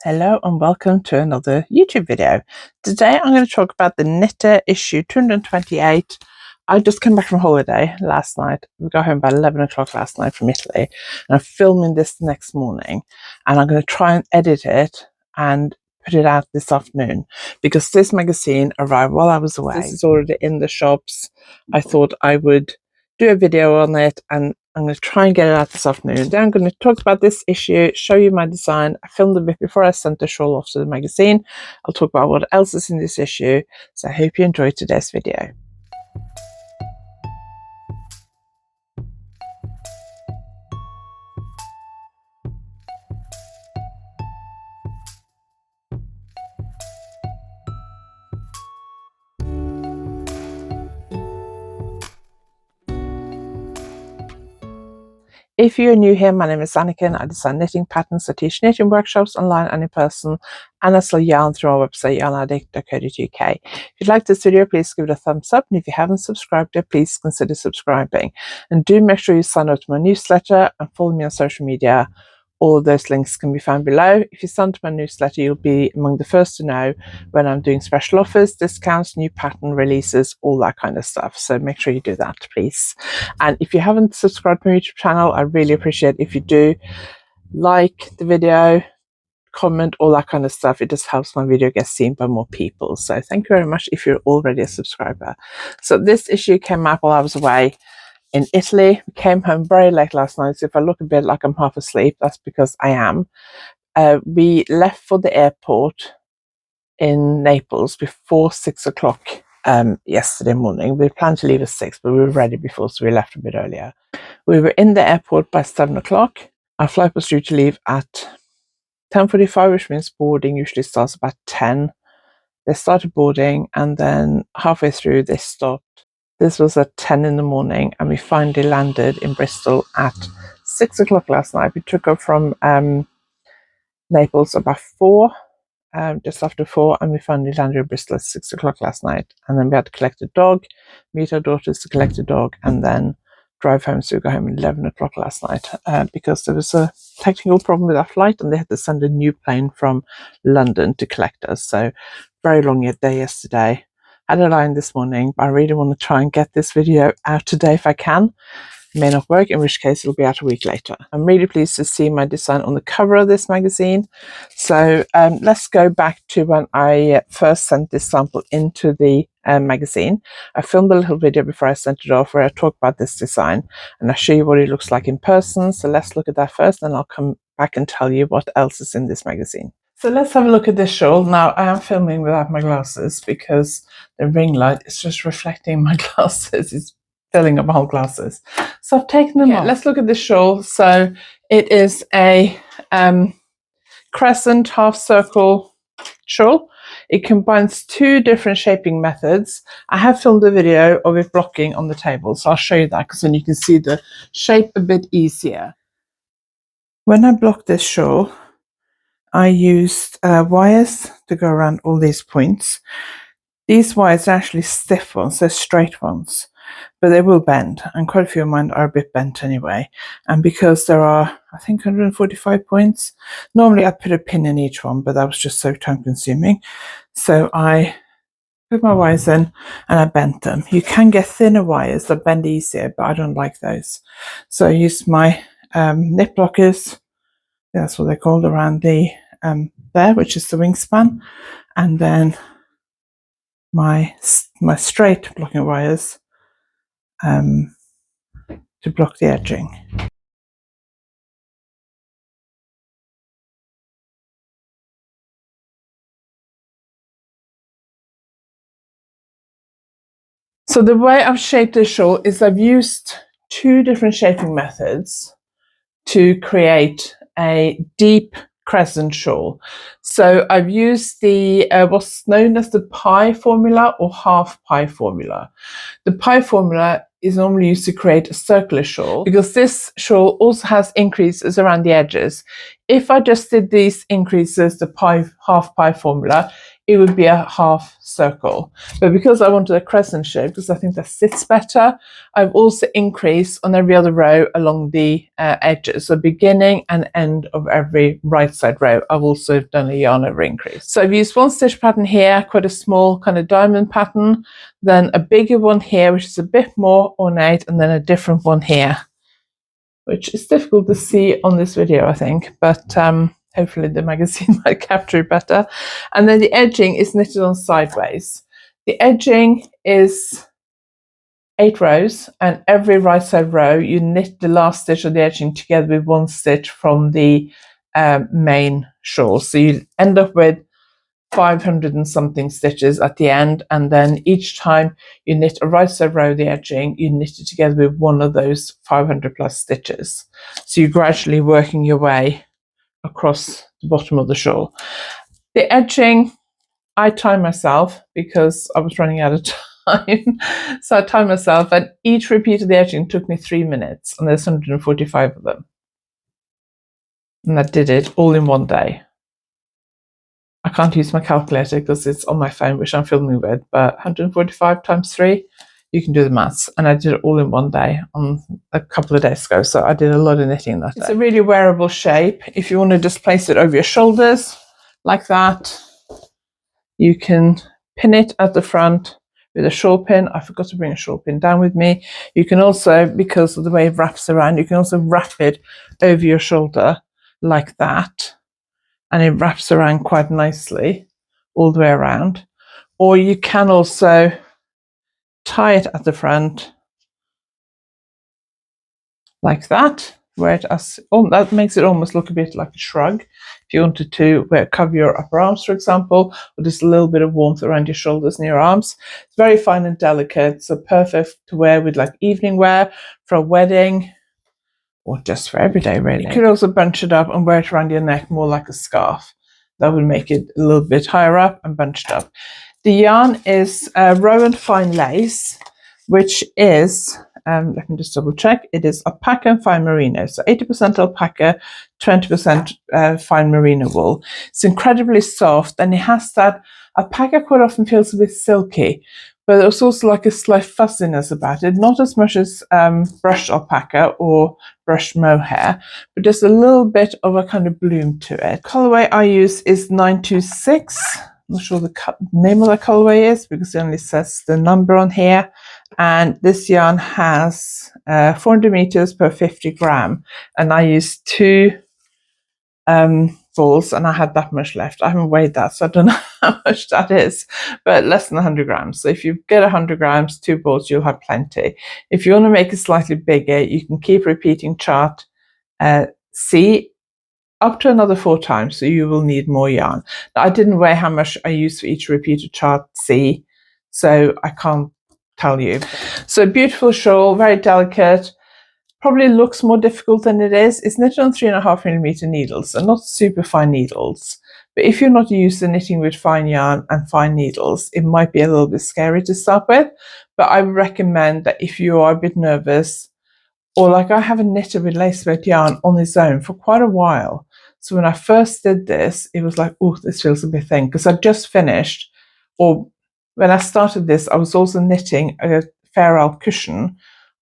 Hello and welcome to another YouTube video. Today I'm going to talk about the Knitter issue 228. I just came back from holiday last night. We got home about 11 o'clock last night from Italy, and I'm filming this the next morning, and I'm going to try and edit it and put it out this afternoon because this magazine arrived while I was away. This is already in the shops. I thought I would do a video on it, and I'm going to try and get it out this afternoon. Then I'm going to talk about this issue, show you my design. I filmed a bit before I sent the shawl off to the magazine. I'll talk about what else is in this issue. So I hope you enjoyed today's video. If you're new here, my name is Anniken. I design knitting patterns. I teach knitting workshops online and in person, and I sell yarn through our website, YarnAddict.co.uk. If you like this video, please give it a thumbs up, and if you haven't subscribed yet, please consider subscribing. And do make sure you sign up to my newsletter and follow me on social media. All those links can be found below. If you sign up to my newsletter, you'll be among the first to know when I'm doing special offers, discounts, new pattern releases, all that kind of stuff. So make sure you do that, please. And if you haven't subscribed to my YouTube channel, I really appreciate if you do. Like the video, comment, all that kind of stuff. It just helps my video get seen by more people. So thank you very much if you're already a subscriber. So this issue came out while I was away in Italy. We came home very late last night, so if I look a bit like I'm half asleep, that's because I am. We left for the airport in Naples before 6 o'clock yesterday morning. We planned to leave at 6, but we were ready before, so we left a bit earlier. We were in the airport by 7 o'clock. Our flight was due to leave at 10:45, which means boarding usually starts about 10. They started boarding, and then halfway through they stopped. This was at 10 in the morning, and we finally landed in Bristol at 6 o'clock last night. We took off from Naples about 4, just after 4, and we finally landed in Bristol at 6 o'clock last night. And then we had to collect a dog, meet our daughters to collect a dog, and then drive home. So we got home at 11 o'clock last night because there was a technical problem with our flight, and they had to send a new plane from London to collect us. So very long day yesterday. Had a line this morning, but I really want to try and get this video out today if I can. It may not work, in which case it'll be out a week later. I'm really pleased to see my design on the cover of this magazine. So let's go back to when I first sent this sample into the magazine. I filmed a little video before I sent it off where I talk about this design, and I'll show you what it looks like in person. So let's look at that first, and I'll come back and tell you what else is in this magazine. So let's have a look at this shawl. Now, I am filming without my glasses because the ring light is just reflecting my glasses. It's filling up my whole glasses. So I've taken them off. Let's look at this shawl. So it is a crescent half circle shawl. It combines two different shaping methods. I have filmed a video of it blocking on the table, so I'll show you that because then you can see the shape a bit easier. When I blocked this shawl, I used wires to go around all these points. These wires are actually stiff ones, they're straight ones, but they will bend, and quite a few of mine are a bit bent anyway. And because there are, I think, 145 points, normally I'd put a pin in each one, but that was just so time consuming. So I put my wires in and I bent them. You can get thinner wires that bend easier, but I don't like those. So I used my nip blockers, that's what they're called, around the there, which is the wingspan, and then my straight blocking wires to block the edging. So the way I've shaped this shawl is I've used two different shaping methods to create a deep crescent shawl. So I've used the what's known as the pi formula or half pi formula. The pi formula is normally used to create a circular shawl because this shawl also has increases around the edges. if I just did these increases, the half pi formula, it would be a half circle. But because I wanted a crescent shape, because I think that sits better, I've also increased on every other row along the edges. So beginning and end of every right side row, I've also done a yarn over increase. So I've used one stitch pattern here, quite a small kind of diamond pattern, then a bigger one here, which is a bit more ornate, and then a different one here, which is difficult to see on this video, I think, but hopefully the magazine might capture it better. And then the edging is knitted on sideways. The edging is 8 rows, and every right side row you knit the last stitch of the edging together with one stitch from the main shawl. So you end up with 500 and something stitches at the end, and then each time you knit a right side row of the edging, you knit it together with one of those 500 plus stitches. So you're gradually working your way across the bottom of the shawl. The edging, I timed myself because I was running out of time. So I timed myself, and each repeat of the edging took me 3 minutes, and there's 145 of them. And I did it all in one day. I can't use my calculator because it's on my phone, which I'm filming with, but 145 times 3, you can do the maths. And I did it all in one day on a couple of days ago. So I did a lot of knitting that day. It's a really wearable shape. If you want to just place it over your shoulders like that, you can pin it at the front with a shawl pin. I forgot to bring a shawl pin down with me. You can also, because of the way it wraps around, you can also wrap it over your shoulder like that. And it wraps around quite nicely all the way around. Or you can also tie it at the front like that, where that makes it almost look a bit like a shrug. If you wanted to cover your upper arms, for example, or just a little bit of warmth around your shoulders and your arms. It's very fine and delicate, so perfect to wear with like evening wear for a wedding, or just for every day, really. You could also bunch it up and wear it around your neck more like a scarf. That would make it a little bit higher up and bunched up. The yarn is Rowan Fine Lace, which is, let me just double check, it is alpaca and fine merino. So 80% alpaca, 20% fine merino wool. It's incredibly soft, and it has that, alpaca quite often feels a bit silky, but there's also like a slight fuzziness about it, not as much as brushed alpaca or brushed mohair, but just a little bit of a kind of bloom to it. Colorway I use is 926. I'm not sure the name of the colorway is because it only says the number on here. And this yarn has 400 meters per 50 gram. And I used 2 balls, and I had that much left. I haven't weighed that, so I don't know how much that is, but less than 100 grams. So if you get 100 grams, 2 balls, you'll have plenty. If you want to make it slightly bigger, you can keep repeating chart C up to another 4 times, so you will need more yarn. Now, I didn't weigh how much I used for each repeated chart C, so I can't tell you. So beautiful shawl, very delicate. Probably looks more difficult than it is. It's knitted on 3.5mm needles, and not super fine needles. But if you're not used to knitting with fine yarn and fine needles, it might be a little bit scary to start with. But I would recommend that if you are a bit nervous, or like I haven't knitted with lace-weight yarn on its own for quite a while. So when I first did this, it was like, oh, this feels a bit thin, because I just finished, or when I started this, I was also knitting a Fair Isle cushion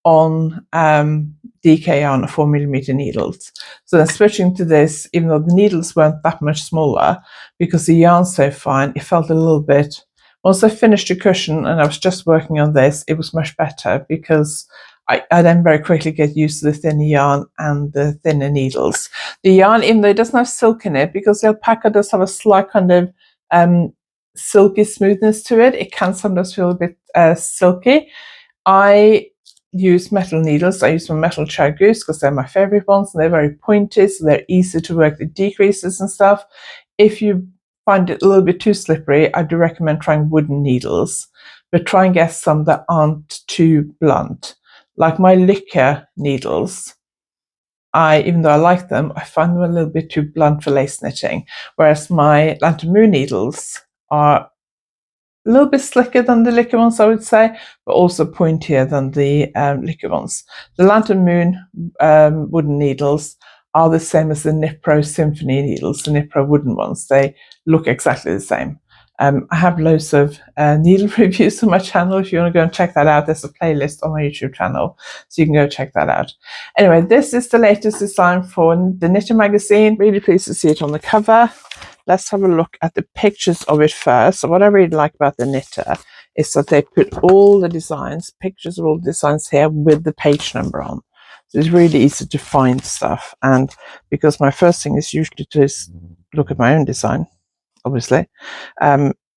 on DK yarn of 4mm needles. So then switching to this, even though the needles weren't that much smaller, because the yarn's so fine, it felt a little bit, once I finished the cushion and I was just working on this, it was much better, because I then very quickly get used to the thinner yarn and the thinner needles. The yarn, even though it doesn't have silk in it, because the alpaca does have a slight kind of silky smoothness to it, it can sometimes feel a bit silky. I use metal needles. I use my metal chow goose because they're my favorite ones, and they're very pointy, so they're easy to work the decreases and stuff. If you find it a little bit too slippery, I do recommend trying wooden needles, but try and get some that aren't too blunt. Like my liquor needles, even though I like them, I find them a little bit too blunt for lace knitting, whereas my Lantern Moon needles are a little bit slicker than the liquor ones, I would say, but also pointier than the liquor ones. The Lantern Moon wooden needles are the same as the Knit Pro Symphony needles, the Knit Pro wooden ones. They look exactly the same. I have loads of needle reviews on my channel. If you want to go and check that out, there's a playlist on my YouTube channel, so you can go check that out. Anyway, this is the latest design for the Knitter magazine. Really pleased to see it on the cover. Let's have a look at the pictures of it first. So what I really like about the Knitter is that they put all the designs, pictures of all the designs here with the page number on. So it's really easy to find stuff. And because my first thing is usually to just look at my own design, obviously,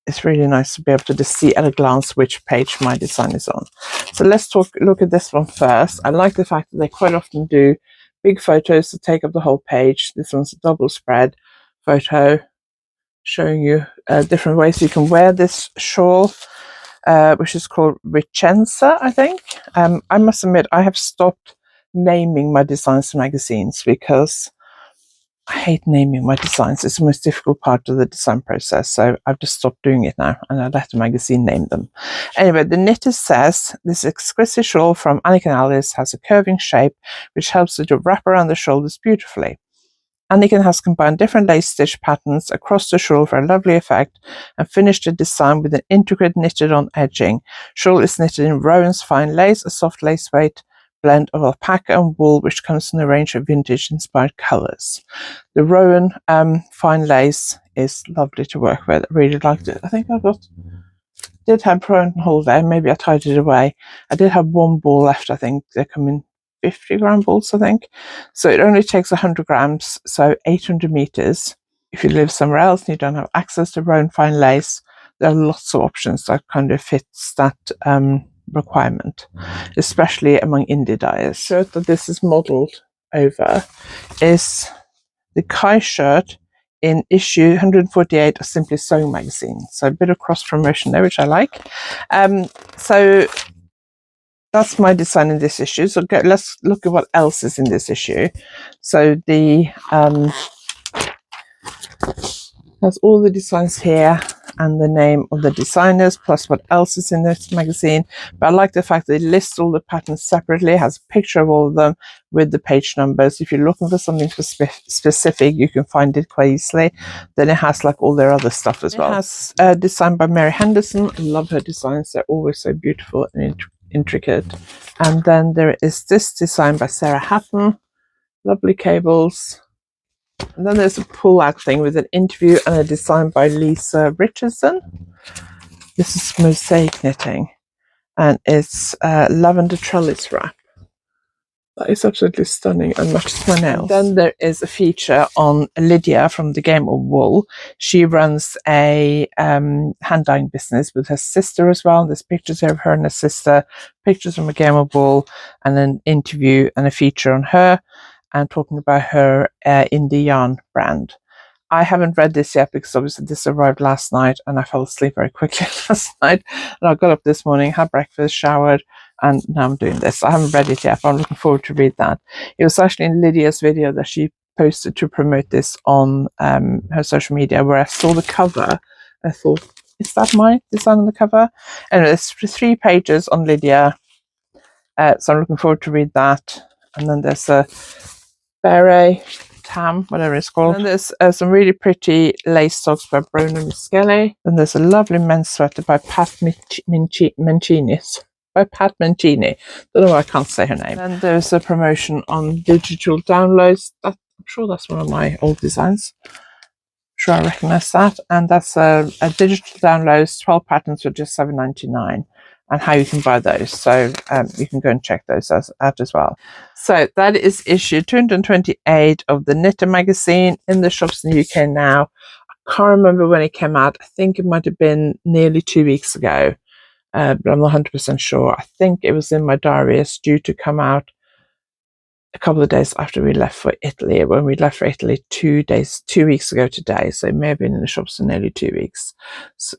it's really nice to be able to just see at a glance which page my design is on. So let's look at this one first. I like the fact that they quite often do big photos to take up the whole page. This one's a double spread photo showing you different ways you can wear this shawl, which is called Richenza, I think. I must admit, I have stopped naming my designs for magazines because I hate naming my designs. It's the most difficult part of the design process, so I've just stopped doing it now, and I let the magazine name them. Anyway, the knitter says, this exquisite shawl from Anniken and Allis has a curving shape which helps it to wrap around the shoulders beautifully. Anniken has combined different lace stitch patterns across the shawl for a lovely effect and finished the design with an intricate knitted on edging. Shawl is knitted in Rowan's fine lace, a soft lace weight blend of alpaca and wool, which comes in a range of vintage inspired colours. The Rowan fine lace is lovely to work with. I really liked it. I think did have Rowan holiday. Maybe I tied it away. I did have one ball left. I think they come in 50-gram balls, I think. So it only takes 100 grams, so 800 meters. If you live somewhere else and you don't have access to Rowan fine lace, there are lots of options that kind of fits that requirement, especially among indie dyers. The shirt that this is modelled over is the Kai shirt in issue 148 of Simply Sewing magazine. So a bit of cross promotion there, which I like. So that's my design in this issue. So let's look at what else is in this issue. So the has all the designs here and the name of the designers plus what else is in this magazine. But I like the fact that it lists all the patterns separately, has a picture of all of them with the page numbers. If you're looking for something specific, you can find it quite easily. Then it has like all their other stuff as well. It has designed by Mary Henderson. I love her designs. They're always so beautiful and intricate. And then there is this design by Sarah Hatton. Lovely cables. And then there's a pull-out thing with an interview and a design by Lisa Richardson. This is mosaic knitting, and it's lavender trellis wrap. That is absolutely stunning and matches my nails. And then there is a feature on Lydia from the Game of Wool. She runs a hand-dyeing business with her sister as well. There's pictures of her and her sister, pictures from a Game of Wool, and an interview and a feature on her, and talking about her indie yarn brand. I haven't read this yet because obviously this arrived last night and I fell asleep very quickly last night. And I got up this morning, had breakfast, showered, and now I'm doing this. I haven't read it yet, but I'm looking forward to read that. It was actually in Lydia's video that she posted to promote this on her social media, where I saw the cover. I thought, is that my design on the cover? And it's 3 pages on Lydia. So I'm looking forward to read that. And then there's a beret, tam, whatever it's called. And there's some really pretty lace socks by Bruno Michele. And there's a lovely men's sweater by Pat Mancini. Don't know why I can't say her name. And there's a promotion on digital downloads. I'm sure that's one of my old designs. I'm sure I recognize that. And that's a digital downloads, 12 patterns for just $7.99. And how you can buy those. So you can go and check those out as well. So that is issue 228 of the Knitter magazine in the shops in the UK now. I can't remember when it came out. I think it might have been nearly 2 weeks ago, but I'm not 100% sure. I think it was in my diary. It's due to come out a couple of days after we left for Italy. When we left for Italy 2 weeks ago today, so it may have been in the shops for nearly 2 weeks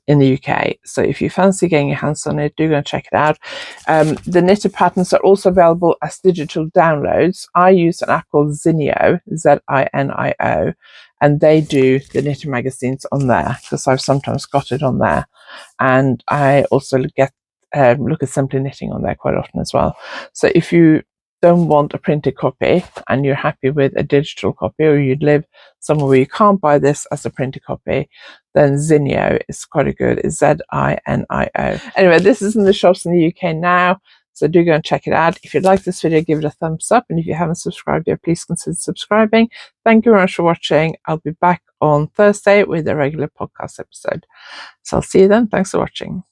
in the UK. So if you fancy getting your hands on it, do go and check it out. The Knitter patterns are also available as digital downloads. I use an app called Zinio, Zinio, and they do the Knitter magazines on there because I've sometimes got it on there. And I also look at Simply Knitting on there quite often as well. So if you don't want a printed copy and you're happy with a digital copy, or you'd live somewhere where you can't buy this as a printed copy, then Zinio is quite a good. It's Zinio. Anyway, this is in the shops in the UK now, so do go and check it out. If you'd like this video, give it a thumbs up, and if you haven't subscribed yet, please consider subscribing. Thank you very much for watching. I'll be back on Thursday with a regular podcast episode. So I'll see you then. Thanks for watching.